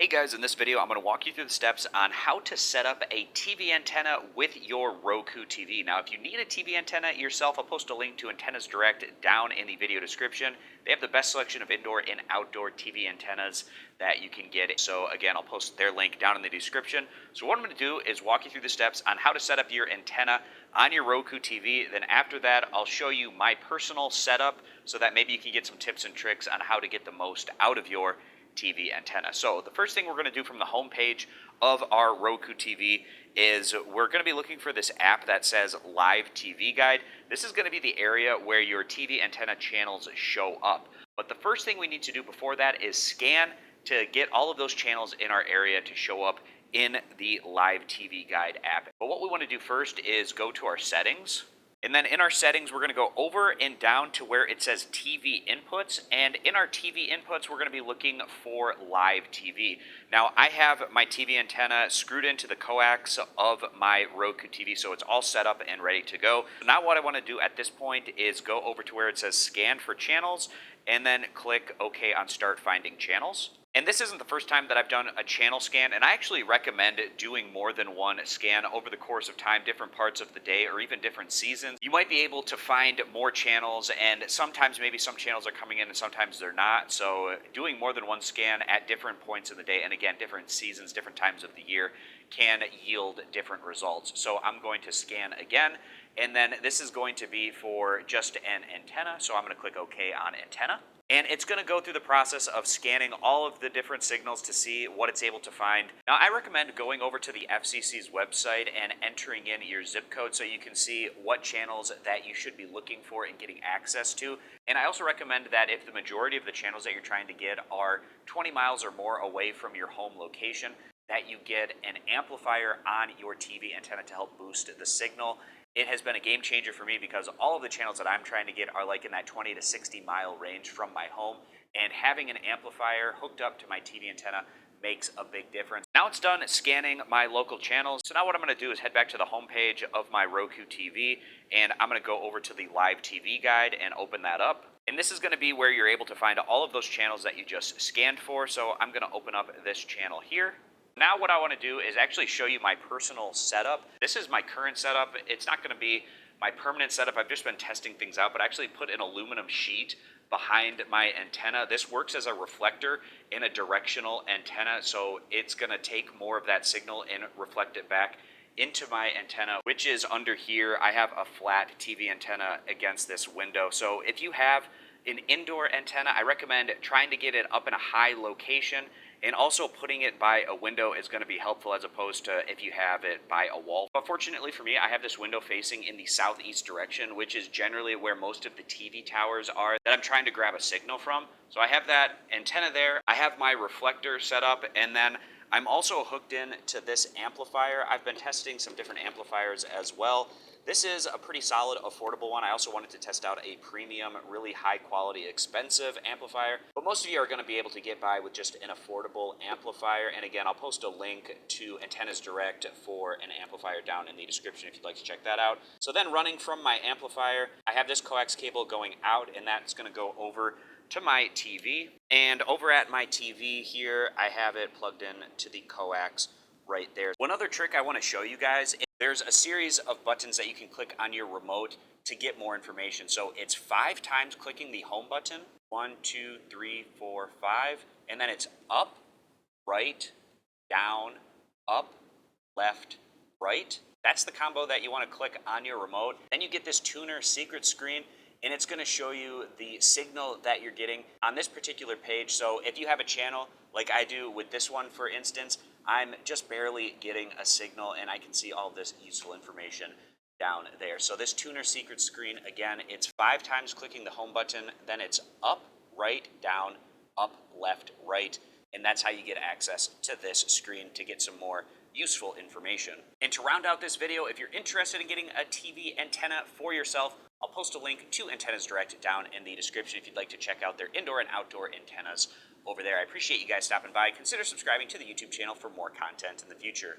Hey guys, in this video I'm going to walk you through the steps on how to set up a TV antenna with your Roku TV. Now if you need a TV antenna yourself, I'll post a link to Antennas Direct down in the video description. They have the best selection of indoor and outdoor TV antennas that you can get. So again, I'll post their link down in the description. So what I'm going to do is walk you through the steps on how to set up your antenna on your Roku TV. Then after that, I'll show you my personal setup so that maybe you can get some tips and tricks on how to get the most out of your TV antenna. So the first thing we're going to do from the home page of our Roku TV is we're going to be looking for this app that says Live TV Guide. This is going to be the area where your TV antenna channels show up. But the first thing we need to do before that is scan to get all of those channels in our area to show up in the Live TV Guide app. But what we want to do first is go to our settings. And then in our settings, we're going to go over and down to where it says TV inputs. And in our TV inputs, we're going to be looking for live TV. Now, I have my TV antenna screwed into the coax of my Roku TV, so it's all set up and ready to go. Now what I want to do at this point is go over to where it says scan for channels, and then click OK on start finding channels. And this isn't the first time that I've done a channel scan, and I actually recommend doing more than one scan over the course of time, different parts of the day, or even different seasons. You might be able to find more channels, and sometimes maybe some channels are coming in and sometimes they're not. So doing more than one scan at different points in the day, and again, different seasons, different times of the year, can yield different results. So I'm going to scan again, and then this is going to be for just an antenna. So I'm going to click OK on antenna. And it's going to go through the process of scanning all of the different signals to see what it's able to find. Now, I recommend going over to the FCC's website and entering in your zip code so you can see what channels that you should be looking for and getting access to. And I also recommend that if the majority of the channels that you're trying to get are 20 miles or more away from your home location, that you get an amplifier on your TV antenna to help boost the signal. It has been a game changer for me because all of the channels that I'm trying to get are like in that 20 to 60 mile range from my home, and having an amplifier hooked up to my TV antenna makes a big difference. Now it's done scanning my local channels. So now what I'm going to do is head back to the home page of my Roku TV, and I'm going to go over to the Live TV Guide and open that up. And this is going to be where you're able to find all of those channels that you just scanned for. So I'm going to open up this channel here. Now what I want to do is actually show you my personal setup. This is my current setup. It's not going to be my permanent setup. I've just been testing things out, but I actually put an aluminum sheet behind my antenna. This works as a reflector in a directional antenna, so it's going to take more of that signal and reflect it back into my antenna, which is under here. I have a flat TV antenna against this window. So if you have an indoor antenna, I recommend trying to get it up in a high location, and also putting it by a window is going to be helpful as opposed to if you have it by a wall. But fortunately for me, I have this window facing in the southeast direction, which is generally where most of the TV towers are that I'm trying to grab a signal from. So I have that antenna there. I have my reflector set up, and then I'm also hooked in to this amplifier. I've been testing some different amplifiers as well. This is a pretty solid, affordable one. I also wanted to test out a premium, really high quality, expensive amplifier. But most of you are going to be able to get by with just an affordable amplifier. And again, I'll post a link to Antennas Direct for an amplifier down in the description if you'd like to check that out. So then running from my amplifier, I have this coax cable going out, and that's going to go over to my TV. And over at my TV here, I have it plugged in to the coax right there. One other trick I want to show you guys, there's a series of buttons that you can click on your remote to get more information. So it's 5 times clicking the home button. 1, 2, 3, 4, 5. And then it's up, right, down, up, left, right. That's the combo that you want to click on your remote. Then you get this tuner secret screen, and it's going to show you the signal that you're getting on this particular page. So if you have a channel like I do with this one, for instance, I'm just barely getting a signal, and I can see all this useful information down there. So this tuner secret screen, again, it's 5 times clicking the home button, then it's up, right, down, up, left, right, and that's how you get access to this screen to get some more useful information. And to round out this video, if you're interested in getting a TV antenna for yourself, I'll post a link to Antennas Direct down in the description if you'd like to check out their indoor and outdoor antennas over there. I appreciate you guys stopping by. Consider subscribing to the YouTube channel for more content in the future.